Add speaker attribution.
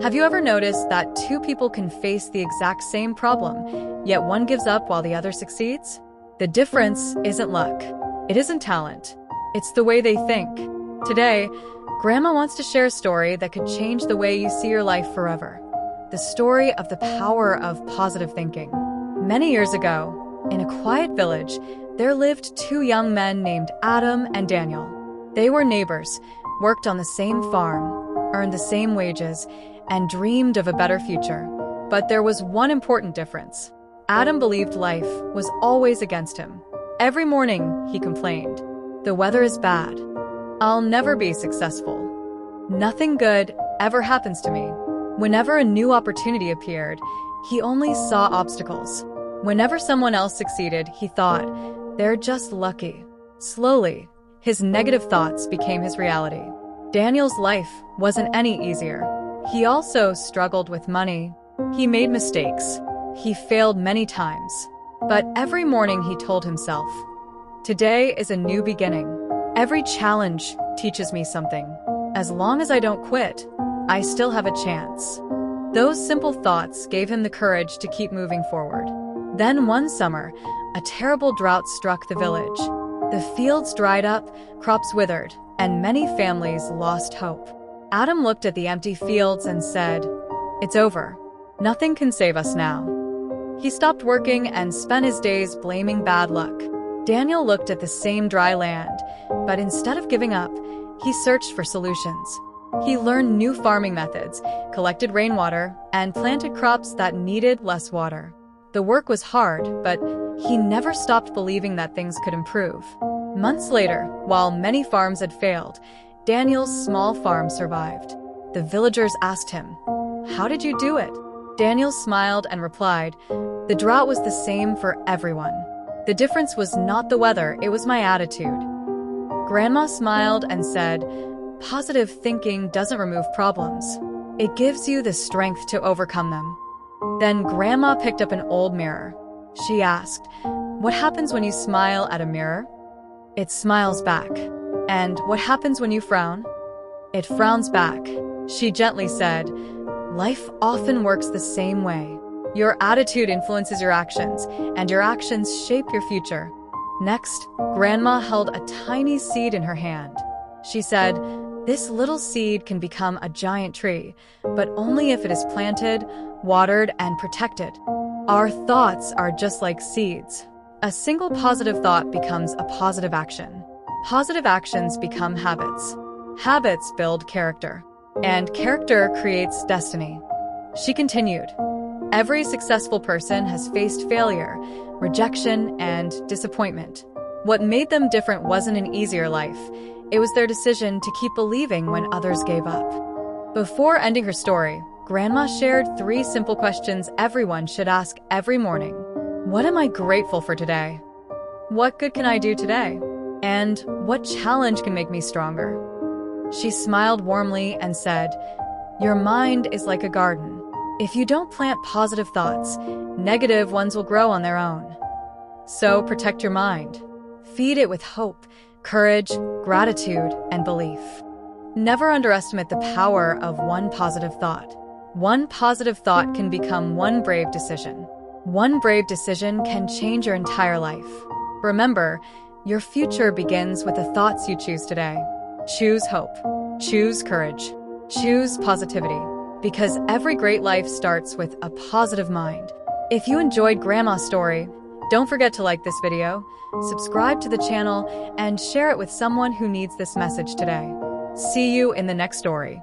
Speaker 1: Have you ever noticed that two people can face the exact same problem, yet one gives up while the other succeeds? The difference isn't luck. It isn't talent. It's the way they think. Today, Grandma wants to share a story that could change the way you see your life forever. The story of the power of positive thinking. Many years ago, in a quiet village, there lived two young men named Adam and Daniel. They were neighbors, worked on the same farm, earned the same wages, and dreamed of a better future. But there was one important difference. Adam believed life was always against him. Every morning, he complained, "The weather is bad. I'll never be successful. Nothing good ever happens to me." Whenever a new opportunity appeared, he only saw obstacles. Whenever someone else succeeded, he thought, "They're just lucky." Slowly, his negative thoughts became his reality. Daniel's life wasn't any easier. He also struggled with money. He made mistakes. He failed many times. But every morning he told himself, "Today is a new beginning. Every challenge teaches me something. As long as I don't quit, I still have a chance." Those simple thoughts gave him the courage to keep moving forward. Then one summer, a terrible drought struck the village. The fields dried up, crops withered, and many families lost hope. Adam looked at the empty fields and said, "It's over. Nothing can save us now." He stopped working and spent his days blaming bad luck. Daniel looked at the same dry land, but instead of giving up, he searched for solutions. He learned new farming methods, collected rainwater, and planted crops that needed less water. The work was hard, but he never stopped believing that things could improve. Months later, while many farms had failed, Daniel's small farm survived. The villagers asked him, "How did you do it?" Daniel smiled and replied, "The drought was the same for everyone. The difference was not the weather, it was my attitude." Grandma smiled and said, "Positive thinking doesn't remove problems. It gives you the strength to overcome them." Then Grandma picked up an old mirror. She asked, "What happens when you smile at a mirror?" "It smiles back." "And what happens when you frown?" "It frowns back." She gently said, "Life often works the same way. Your attitude influences your actions, and your actions shape your future." Next, Grandma held a tiny seed in her hand. She said, "This little seed can become a giant tree, but only if it is planted, watered, and protected." Our thoughts are just like seeds. A single positive thought becomes a positive action. Positive actions become habits. Habits build character. And character creates destiny. She continued, "Every successful person has faced failure, rejection, and disappointment. What made them different wasn't an easier life. It was their decision to keep believing when others gave up." Before ending her story, Grandma shared 3 simple questions everyone should ask every morning. What am I grateful for today? What good can I do today? And what challenge can make me stronger? She smiled warmly and said, "Your mind is like a garden. If you don't plant positive thoughts, negative ones will grow on their own. So protect your mind. Feed it with hope, courage, gratitude, and belief." Never underestimate the power of one positive thought. One positive thought can become one brave decision. One brave decision can change your entire life. Remember, your future begins with the thoughts you choose today. Choose hope. Choose courage. Choose positivity. Because every great life starts with a positive mind. If you enjoyed Grandma's story, don't forget to like this video, subscribe to the channel, and share it with someone who needs this message today. See you in the next story.